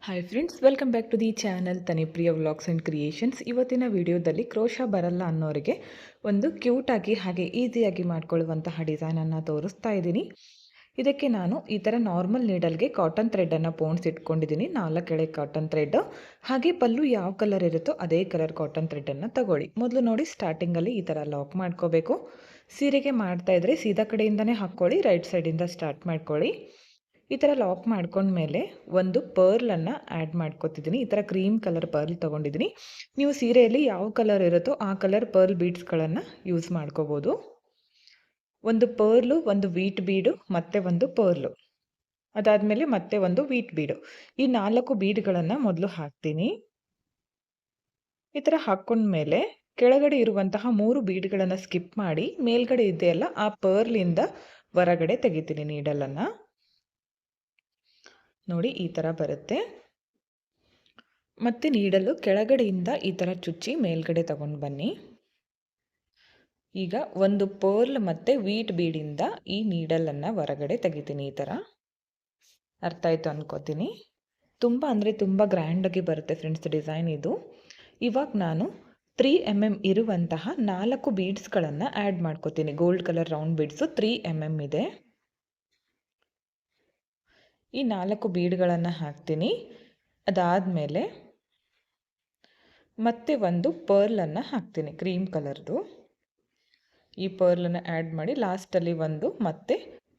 Hi friends, welcome back to the channel Tanipriya vlogs and creations. ಇವತ್ತಿನ ವಿಡಿಯೋದಲ್ಲಿ crochet ಬರಲ್ಲ ಅನ್ನೋರಿಗೆ ಒಂದು ಕ್ಯೂಟಾಗಿ ಹಾಗೆ ಈಸಿಯಾಗಿ ಮಾಡ್ಕೊಳ್ಳುವಂತಹ ಡಿಸೈನನ್ನು ತೋರಿಸ್ತಾ ಇದ್ದೀನಿ. ಇದಕ್ಕೆ ನಾನು ಈ ಥರ ನಾರ್ಮಲ್ ನೀಡಲ್ಗೆ ಕಾಟನ್ ಥ್ರೆಡನ್ನು ಪೋಣಿಸಿ ಇಟ್ಕೊಂಡಿದ್ದೀನಿ. 4 ಎಳೆ ಕಾಟನ್ ಥ್ರೆಡ್, ಹಾಗೆ ಪಲ್ಲು ಯಾವ ಕಲರ್ ಇರುತ್ತೋ ಅದೇ ಕಲರ್ ಕಾಟನ್ ಥ್ರೆಡನ್ನು ತಗೊಳ್ಳಿ. ಮೊದಲು ನೋಡಿ, ಸ್ಟಾರ್ಟಿಂಗಲ್ಲಿ ಈ ಥರ ಲಾಕ್ ಮಾಡ್ಕೋಬೇಕು. ಸೀರೆಗೆ ಮಾಡ್ತಾ ಇದ್ರೆ ಸೀದಾ ಕಡೆಯಿಂದನೇ ಹಾಕ್ಕೊಳ್ಳಿ, ರೈಟ್ ಸೈಡಿಂದ ಸ್ಟಾರ್ಟ್ ಮಾಡ್ಕೊಳ್ಳಿ. ಈ ಥರ ಲಾಕ್ ಮಾಡ್ಕೊಂಡ್ಮೇಲೆ ಒಂದು ಪರ್ಲನ್ನು ಆ್ಯಡ್ ಮಾಡ್ಕೊತಿದ್ದೀನಿ. ಈ ಥರ ಕ್ರೀಮ್ ಕಲರ್ ಪರ್ಲ್ ತೊಗೊಂಡಿದ್ದೀನಿ. ನೀವು ಸೀರೆಯಲ್ಲಿ ಯಾವ ಕಲರ್ ಇರುತ್ತೋ ಆ ಕಲರ್ ಪರ್ಲ್ ಬೀಡ್ಸ್ಗಳನ್ನು ಯೂಸ್ ಮಾಡ್ಕೋಬೋದು. ಒಂದು ಪರ್ಲು, ಒಂದು ವೀಟ್ ಬೀಡು, ಮತ್ತು ಒಂದು ಪರ್ಲು, ಅದಾದಮೇಲೆ ಮತ್ತೆ ಒಂದು ವೀಟ್ ಬೀಡು. ಈ 4 ಬೀಡ್ಗಳನ್ನು ಮೊದಲು ಹಾಕ್ತೀನಿ. ಈ ಥರ ಹಾಕ್ಕೊಂಡ್ಮೇಲೆ ಕೆಳಗಡೆ ಇರುವಂತಹ 3 ಬೀಡ್ಗಳನ್ನು ಸ್ಕಿಪ್ ಮಾಡಿ ಮೇಲ್ಗಡೆ ಇದೆಯಲ್ಲ ಆ ಪರ್ಲಿಂದ ಹೊರಗಡೆ ತೆಗಿತೀನಿ ನೀಡಲನ್ನು. ನೋಡಿ, ಈ ಥರ ಬರುತ್ತೆ. ಮತ್ತು ನೀಡಲು ಕೆಳಗಡೆಯಿಂದ ಈ ಥರ ಚುಚ್ಚಿ ಮೇಲ್ಗಡೆ ತಗೊಂಡು ಬನ್ನಿ. ಈಗ ಒಂದು ಪರ್ಲ್ ಮತ್ತು ವೀಟ್ ಬೀಡಿಂದ ಈ ನೀಡಲನ್ನು ಹೊರಗಡೆ ತೆಗಿತೀನಿ. ಈ ಥರ ಅರ್ಥ ಆಯಿತು ಅನ್ಕೋತೀನಿ. ತುಂಬ ಅಂದರೆ ತುಂಬ ಗ್ರ್ಯಾಂಡಾಗಿ ಬರುತ್ತೆ ಫ್ರೆಂಡ್ಸ್ ಡಿಸೈನ್ ಇದು. ಇವಾಗ ನಾನು 3 mm ಇರುವಂತಹ 4 ಬೀಡ್ಸ್ಗಳನ್ನು ಆ್ಯಡ್ ಮಾಡ್ಕೋತೀನಿ. Gold colour round beads 3 mm ಇದೆ. ಈ 4 ಬೀಡ್ಗಳನ್ನು ಹಾಕ್ತೀನಿ. ಅದಾದಮೇಲೆ ಮತ್ತೆ ಒಂದು ಪರ್ಲನ್ನು ಹಾಕ್ತೀನಿ, ಕ್ರೀಮ್ ಕಲರ್ದು. ಈ ಪರ್ಲನ್ನು ಆ್ಯಡ್ ಮಾಡಿ ಲಾಸ್ಟಲ್ಲಿ ಒಂದು ಮತ್ತೆ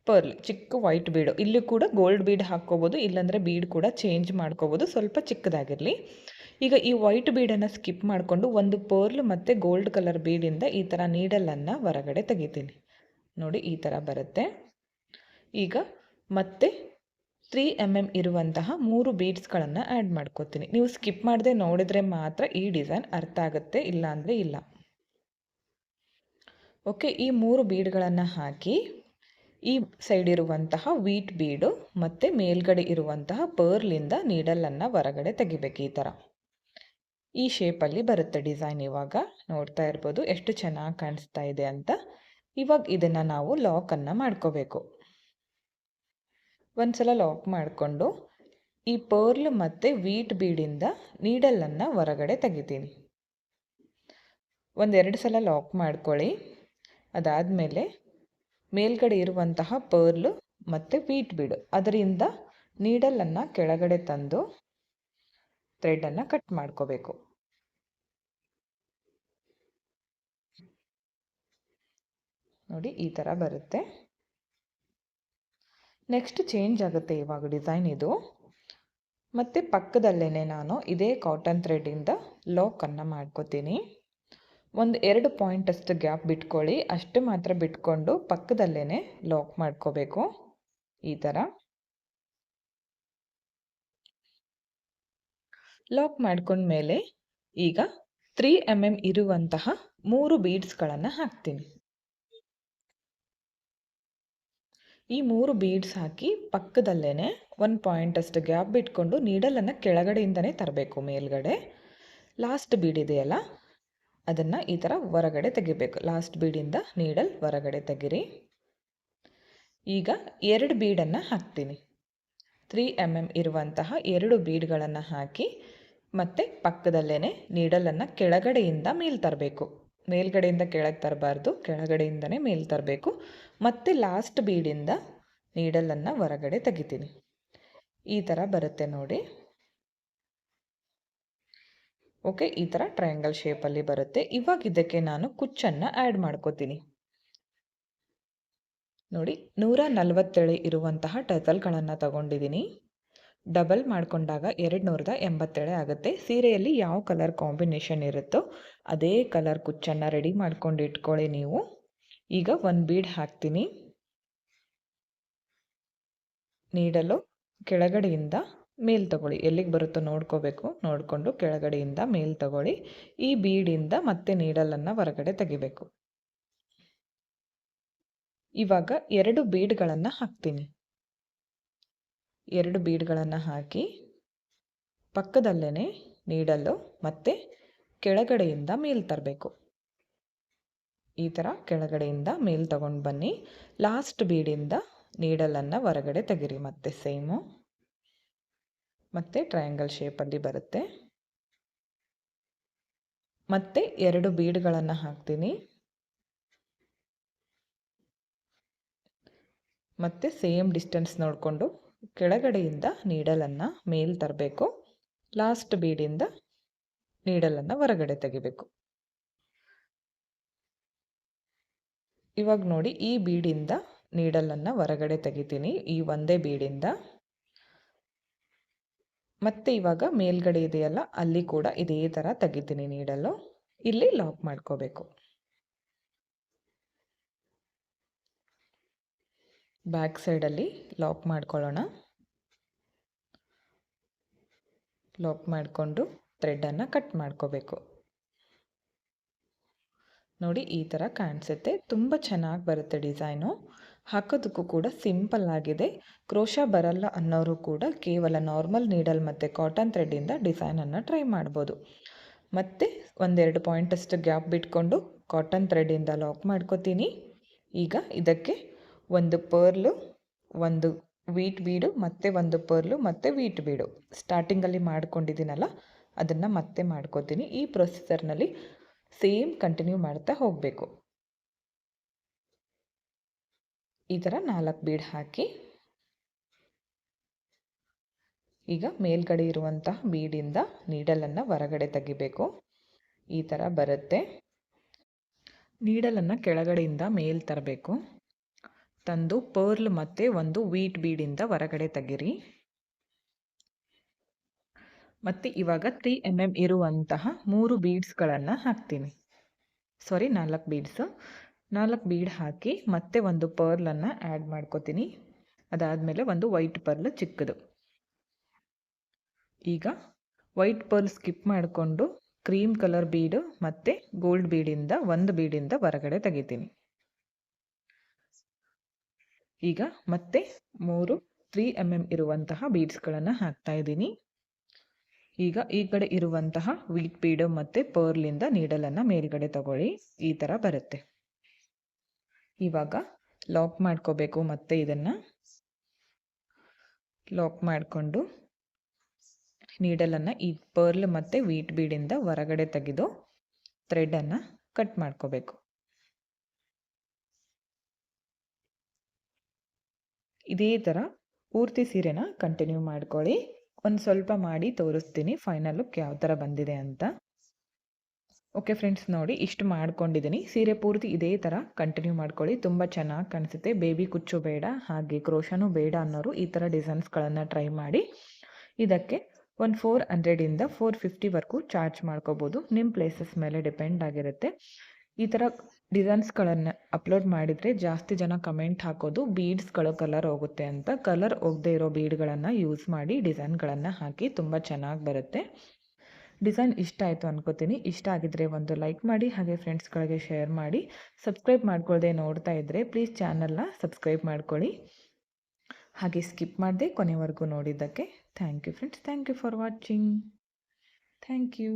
ಪರ್ಲ್ ಚಿಕ್ಕ ವೈಟ್ ಬೀಡು. ಇಲ್ಲಿ ಕೂಡ ಗೋಲ್ಡ್ ಬೀಡ್ ಹಾಕ್ಕೋಬೋದು, ಇಲ್ಲಾಂದರೆ ಬೀಡ್ ಕೂಡ ಚೇಂಜ್ ಮಾಡ್ಕೋಬೋದು, ಸ್ವಲ್ಪ ಚಿಕ್ಕದಾಗಿರಲಿ. ಈಗ ಈ ವೈಟ್ ಬೀಡನ್ನು ಸ್ಕಿಪ್ ಮಾಡಿಕೊಂಡು ಒಂದು ಪರ್ಲ್ ಮತ್ತು ಗೋಲ್ಡ್ ಕಲರ್ ಬೀಡಿಂದ ಈ ಥರ ನೀಡಲನ್ನು ಹೊರಗಡೆ ತೆಗಿತೀನಿ. ನೋಡಿ, ಈ ಥರ ಬರುತ್ತೆ. ಈಗ ಮತ್ತೆ 3 mm ಇರುವಂತಹ 3 ಬೀಡ್ಸ್ಗಳನ್ನು ಆ್ಯಡ್ ಮಾಡ್ಕೋತೀನಿ. ನೀವು ಸ್ಕಿಪ್ ಮಾಡದೆ ನೋಡಿದರೆ ಮಾತ್ರ ಈ ಡಿಸೈನ್ ಅರ್ಥ ಆಗುತ್ತೆ, ಇಲ್ಲಾಂದರೆ ಇಲ್ಲ. ಓಕೆ, ಈ 3 ಬೀಡ್ಗಳನ್ನು ಹಾಕಿ ಈ ಸೈಡ್ ಇರುವಂತಹ ವೀಟ್ ಬೀಡು ಮತ್ತು ಮೇಲ್ಗಡೆ ಇರುವಂತಹ ಪರ್ಲಿಂದ ನೀಡಲನ್ನು ಹೊರಗಡೆ ತೆಗಿಬೇಕು. ಈ ಥರ ಈ ಶೇಪಲ್ಲಿ ಬರುತ್ತೆ ಡಿಸೈನ್. ಇವಾಗ ನೋಡ್ತಾ ಇರ್ಬೋದು ಎಷ್ಟು ಚೆನ್ನಾಗಿ ಕಾಣಿಸ್ತಾ ಇದೆ ಅಂತ. ಇವಾಗ ಇದನ್ನು ನಾವು ಲಾಕನ್ನು ಮಾಡ್ಕೋಬೇಕು. ಒಂದ್ಸಲ ಲಾಕ್ ಮಾಡಿಕೊಂಡು ಈ ಪರ್ಲ್ ಮತ್ತು ವೀಟ್ ಬೀಡಿಂದ ನೀಡಲನ್ನು ಹೊರಗಡೆ ತೆಗಿತೀನಿ. 1-2 ಸಲ ಲಾಕ್ ಮಾಡ್ಕೊಳ್ಳಿ. ಅದಾದಮೇಲೆ ಮೇಲ್ಗಡೆ ಇರುವಂತಹ ಪರ್ಲು ಮತ್ತು ವೀಟ್ ಬೀಡು ಅದರಿಂದ ನೀಡಲನ್ನು ಕೆಳಗಡೆ ತಂದು ಥ್ರೆಡನ್ನು ಕಟ್ ಮಾಡ್ಕೋಬೇಕು. ನೋಡಿ, ಈ ಥರ ಬರುತ್ತೆ. ನೆಕ್ಸ್ಟ್ ಚೇಂಜ್ ಆಗುತ್ತೆ ಇವಾಗ ಡಿಸೈನ್ ಇದು. ಮತ್ತು ಪಕ್ಕದಲ್ಲೇ ನಾನು ಇದೇ ಕಾಟನ್ ಥ್ರೆಡ್ಡಿಂದ ಲಾಕನ್ನು ಮಾಡ್ಕೋತೀನಿ. 1-2 ಪಾಯಿಂಟಷ್ಟು ಗ್ಯಾಪ್ ಬಿಟ್ಕೊಳ್ಳಿ, ಅಷ್ಟು ಮಾತ್ರ ಬಿಟ್ಕೊಂಡು ಪಕ್ಕದಲ್ಲೇ ಲಾಕ್ ಮಾಡ್ಕೋಬೇಕು. ಈ ಥರ ಲಾಕ್ ಮಾಡ್ಕೊಂಡ್ಮೇಲೆ ಈಗ 3 mm ಇರುವಂತಹ 3 ಬೀಡ್ಸ್ಗಳನ್ನು ಹಾಕ್ತೀನಿ. ಈ 3 ಬೀಡ್ಸ್ ಹಾಕಿ ಪಕ್ಕದಲ್ಲೇ 1 ಪಾಯಿಂಟಷ್ಟು ಗ್ಯಾಪ್ ಬಿಟ್ಕೊಂಡು ನೀಡಲನ್ನು ಕೆಳಗಡೆಯಿಂದನೇ ತರಬೇಕು ಮೇಲ್ಗಡೆ. ಲಾಸ್ಟ್ ಬೀಡ್ ಇದೆಯಲ್ಲ ಅದನ್ನು ಈ ಥರ ಹೊರಗಡೆ ತೆಗಿಬೇಕು. ಲಾಸ್ಟ್ ಬೀಡಿಂದ ನೀಡಲ್ ಹೊರಗಡೆ ತೆಗಿರಿ. ಈಗ 2 ಬೀಡನ್ನು ಹಾಕ್ತೀನಿ. 3 mm ಇರುವಂತಹ 2 ಬೀಡ್ಗಳನ್ನು ಹಾಕಿ ಮತ್ತು ಪಕ್ಕದಲ್ಲೇ ನೀಡಲನ್ನು ಕೆಳಗಡೆಯಿಂದ ಮೇಲೆ ತರಬೇಕು. ಮೇಲ್ಗಡೆಯಿಂದ ಕೆಳಗೆ ತರಬಾರ್ದು, ಕೆಳಗಡೆಯಿಂದನೇ ಮೇಲೆ ತರಬೇಕು. ಮತ್ತು ಲಾಸ್ಟ್ ಬೀಡಿಂದ ನೀಡಲನ್ನು ಹೊರಗಡೆ ತೆಗಿತೀನಿ. ಈ ಥರ ಬರುತ್ತೆ ನೋಡಿ. ಓಕೆ, ಈ ಥರ ಟ್ರಯಾಂಗಲ್ ಶೇಪಲ್ಲಿ ಬರುತ್ತೆ. ಇವಾಗ ಇದಕ್ಕೆ ನಾನು ಕುಚ್ಚನ್ನು ಆ್ಯಡ್ ಮಾಡ್ಕೋತೀನಿ. ನೋಡಿ, 147 ಇರುವಂತಹ ಟಸಲ್ಗಳನ್ನು ತಗೊಂಡಿದ್ದೀನಿ. ಡಬಲ್ ಮಾಡಿಕೊಂಡಾಗ 287 ಆಗುತ್ತೆ. ಸೀರೆಯಲ್ಲಿ ಯಾವ ಕಲರ್ ಕಾಂಬಿನೇಷನ್ ಇರುತ್ತೋ ಅದೇ ಕಲರ್ ಕುಚ್ಚನ್ನು ರೆಡಿ ಮಾಡ್ಕೊಂಡು ಇಟ್ಕೊಳ್ಳಿ ನೀವು. ಈಗ 1 ಬೀಡ್ ಹಾಕ್ತೀನಿ. ನೀಡಲು ಕೆಳಗಡೆಯಿಂದ ಮೇಲ್ ತಗೊಳ್ಳಿ, ಎಲ್ಲಿಗೆ ಬರುತ್ತೋ ನೋಡ್ಕೋಬೇಕು, ನೋಡಿಕೊಂಡು ಕೆಳಗಡೆಯಿಂದ ಮೇಲ್ ತಗೊಳ್ಳಿ. ಈ ಬೀಡಿಂದ ಮತ್ತೆ ನೀಡಲನ್ನು ಹೊರಗಡೆ ತೆಗಿಬೇಕು. ಇವಾಗ 2 ಬೀಡ್ಗಳನ್ನು ಹಾಕ್ತೀನಿ. 2 ಬೀಡ್ಗಳನ್ನು ಹಾಕಿ ಪಕ್ಕದಲ್ಲೇ ನೀಡಲು ಮತ್ತು ಕೆಳಗಡೆಯಿಂದ ಮೇಲ್ ತರಬೇಕು. ಈ ಥರ ಕೆಳಗಡೆಯಿಂದ ಮೇಲ್ ತಗೊಂಡು ಬನ್ನಿ. ಲಾಸ್ಟ್ ಬೀಡಿಂದ ನೀಡಲನ್ನು ಹೊರಗಡೆ ತೆಗಿರಿ. ಮತ್ತೆ ಸೇಮು ಮತ್ತು ಟ್ರಯಾಂಗಲ್ ಶೇಪಲ್ಲಿ ಬರುತ್ತೆ. ಮತ್ತೆ 2 ಬೀಡ್ಗಳನ್ನು ಹಾಕ್ತೀನಿ. ಮತ್ತು ಸೇಮ್ ಡಿಸ್ಟೆನ್ಸ್ ನೋಡಿಕೊಂಡು ಕೆಳಗಡೆಯಿಂದ ನೀಡಲನ್ನು ಮೇಲೆ ತರಬೇಕು. ಲಾಸ್ಟ್ ಬೀಡಿಂದ ನೀಡಲನ್ನು ಹೊರಗಡೆ ತೆಗಿಬೇಕು. ಇವಾಗ ನೋಡಿ, ಈ ಬೀಡಿಂದ ನೀಡಲನ್ನು ಹೊರಗಡೆ ತೆಗಿತೀನಿ, ಈ ಒಂದೇ ಬೀಡಿಂದ. ಮತ್ತೆ ಇವಾಗ ಮೇಲ್ಗಡೆ ಇದೆಯಲ್ಲ, ಅಲ್ಲಿ ಕೂಡ ಇದೇ ಥರ ತೆಗಿತೀನಿ ನೀಡಲು. ಇಲ್ಲಿ ಲಾಕ್ ಮಾಡ್ಕೋಬೇಕು. ಬ್ಯಾಕ್ ಸೈಡಲ್ಲಿ ಲಾಕ್ ಮಾಡ್ಕೊಳ್ಳೋಣ. ಲಾಕ್ ಮಾಡಿಕೊಂಡು ಥ್ರೆಡನ್ನು ಕಟ್ ಮಾಡ್ಕೋಬೇಕು. ನೋಡಿ, ಈ ಥರ ಕಾಣಿಸುತ್ತೆ. ತುಂಬ ಚೆನ್ನಾಗಿ ಬರುತ್ತೆ ಡಿಸೈನು. ಹಾಕೋದಕ್ಕೂ ಕೂಡ ಸಿಂಪಲ್ ಆಗಿದೆ. ಕ್ರೋಶಾ ಬರಲ್ಲ ಅನ್ನೋರು ಕೂಡ ಕೇವಲ ನಾರ್ಮಲ್ ನೀಡಲ್ ಮತ್ತು ಕಾಟನ್ ಥ್ರೆಡ್ಡಿಂದ ಡಿಸೈನನ್ನು ಟ್ರೈ ಮಾಡ್ಬೋದು. ಮತ್ತು 1-2 ಪಾಯಿಂಟಷ್ಟು ಗ್ಯಾಪ್ ಬಿಟ್ಕೊಂಡು ಕಾಟನ್ ಥ್ರೆಡ್ಡಿಂದ ಲಾಕ್ ಮಾಡ್ಕೋತೀನಿ. ಈಗ ಇದಕ್ಕೆ ಒಂದು ಪರ್ಲು, ಒಂದು ವೀಟ್ ಬೀಡು, ಮತ್ತು ಒಂದು ಪರ್ಲು ಮತ್ತು ವೀಟ್ ಬೀಡು ಸ್ಟಾರ್ಟಿಂಗಲ್ಲಿ ಮಾಡ್ಕೊಂಡಿದ್ದೀನಲ್ಲ, ಅದನ್ನು ಮತ್ತೆ ಮಾಡ್ಕೋತೀನಿ. ಈ ಪ್ರೊಸೆಸರ್ನಲ್ಲಿ ಸೇಮ್ ಕಂಟಿನ್ಯೂ ಮಾಡ್ತಾ ಹೋಗಬೇಕು. ಈ ಥರ 4 ಬೀಡ್ ಹಾಕಿ ಈಗ ಮೇಲ್ಗಡೆ ಇರುವಂತಹ ಬೀಡಿಂದ ನೀಡಲನ್ನು ಹೊರಗಡೆ ತೆಗಿಬೇಕು. ಈ ಥರ ಬರುತ್ತೆ. ನೀಡಲನ್ನು ಕೆಳಗಡೆಯಿಂದ ಮೇಲ್ ತರಬೇಕು. ತಂದು ಪರ್ಲ್ ಮತ್ತು ಒಂದು ವೀಟ್ ಬೀಡಿಂದ ಹೊರಗಡೆ ತೆಗಿರಿ. ಮತ್ತು ಇವಾಗ 3 mm ಇರುವಂತಹ 3 ಬೀಡ್ಸ್ಗಳನ್ನು ಹಾಕ್ತೀನಿ. 4 ಬೀಡ್ಸು. 4 ಬೀಡ್ ಹಾಕಿ ಮತ್ತೆ ಒಂದು ಪರ್ಲನ್ನು ಆ್ಯಡ್ ಮಾಡ್ಕೋತೀನಿ. ಅದಾದಮೇಲೆ ಒಂದು ವೈಟ್ ಪರ್ಲ್ ಚಿಕ್ಕದು. ಈಗ ವೈಟ್ ಪರ್ಲ್ ಸ್ಕಿಪ್ ಮಾಡಿಕೊಂಡು ಕ್ರೀಮ್ ಕಲರ್ ಬೀಡು ಮತ್ತು ಗೋಲ್ಡ್ ಬೀಡಿಂದ ಒಂದು ಬೀಡಿಂದ ಹೊರಗಡೆ ತೆಗಿತೀನಿ. ಈಗ ಮತ್ತೆ 3 mm ಇರುವಂತಹ ಬೀಡ್ಸ್ಗಳನ್ನು ಹಾಕ್ತಾ ಇದ್ದೀನಿ. ಈಗ ಈ ಕಡೆ ಇರುವಂತಹ ವೀಟ್ ಬೀಡು ಮತ್ತು ಪರ್ಲಿಂದ ನೀಡಲನ್ನು ಮೇಲ್ಗಡೆ ತಗೊಳ್ಳಿ. ಈ ಥರ ಬರುತ್ತೆ. ಇವಾಗ ಲಾಕ್ ಮಾಡ್ಕೋಬೇಕು. ಮತ್ತೆ ಇದನ್ನು ಲಾಕ್ ಮಾಡಿಕೊಂಡು ನೀಡಲನ್ನು ಈ ಪರ್ಲ್ ಮತ್ತು ವೀಟ್ ಬೀಡಿಂದ ಹೊರಗಡೆ ತೆಗೆದು ಥ್ರೆಡನ್ನು ಕಟ್ ಮಾಡ್ಕೋಬೇಕು. ಇದೇ ಥರ ಪೂರ್ತಿ ಸೀರೆನ ಕಂಟಿನ್ಯೂ ಮಾಡ್ಕೊಳ್ಳಿ. ಒಂದು ಸ್ವಲ್ಪ ಮಾಡಿ ತೋರಿಸ್ತೀನಿ ಫೈನಲ್ ಲುಕ್ ಯಾವ ಥರ ಬಂದಿದೆ ಅಂತ. ಓಕೆ ಫ್ರೆಂಡ್ಸ್, ನೋಡಿ ಇಷ್ಟು ಮಾಡ್ಕೊಂಡಿದ್ದೀನಿ. ಸೀರೆ ಪೂರ್ತಿ ಇದೇ ಥರ ಕಂಟಿನ್ಯೂ ಮಾಡ್ಕೊಳ್ಳಿ. ತುಂಬ ಚೆನ್ನಾಗಿ ಕಾಣಿಸುತ್ತೆ. ಬೇಬಿ ಕುಚ್ಚು ಬೇಡ, ಹಾಗೆ ಕ್ರೋಶನೂ ಬೇಡ ಅನ್ನೋರು ಈ ಥರ ಡಿಸೈನ್ಸ್ಗಳನ್ನು ಟ್ರೈ ಮಾಡಿ. ಇದಕ್ಕೆ ಒಂದು 400ಇಂದ 450ವರೆಗೂ ಚಾರ್ಜ್ ಮಾಡ್ಕೋಬೋದು. ನಿಮ್ಮ ಪ್ಲೇಸಸ್ ಮೇಲೆ ಡಿಪೆಂಡ್ ಆಗಿರುತ್ತೆ. ಈ ಥರ ಡಿಸೈನ್ಸ್ಗಳನ್ನು ಅಪ್ಲೋಡ್ ಮಾಡಿದರೆ ಜಾಸ್ತಿ ಜನ ಕಮೆಂಟ್ ಹಾಕೋದು ಬೀಡ್ಸ್ಗಳು ಕಲರ್ ಹೋಗುತ್ತೆ ಅಂತ. ಕಲರ್ ಹೋಗದೆ ಇರೋ ಬೀಡ್ಗಳನ್ನು ಯೂಸ್ ಮಾಡಿ ಡಿಸೈನ್ಗಳನ್ನು ಹಾಕಿ, ತುಂಬ ಚೆನ್ನಾಗಿ ಬರುತ್ತೆ. ಡಿಸೈನ್ ಇಷ್ಟ ಆಯಿತು ಅನ್ಕೋತೀನಿ. ಇಷ್ಟ ಆಗಿದ್ದರೆ ಒಂದು ಲೈಕ್ ಮಾಡಿ, ಹಾಗೆ ಫ್ರೆಂಡ್ಸ್ಗಳಿಗೆ ಶೇರ್ ಮಾಡಿ. ಸಬ್ಸ್ಕ್ರೈಬ್ ಮಾಡ್ಕೊಳ್ಳದೆ ನೋಡ್ತಾ ಇದ್ದರೆ ಪ್ಲೀಸ್ ಚಾನಲ್ನ ಸಬ್ಸ್ಕ್ರೈಬ್ ಮಾಡ್ಕೊಳ್ಳಿ. ಹಾಗೆ ಸ್ಕಿಪ್ ಮಾಡದೆ ಕೊನೆವರೆಗೂ ನೋಡಿದ್ದಕ್ಕೆ thank you friends. Thank you for watching. Thank you.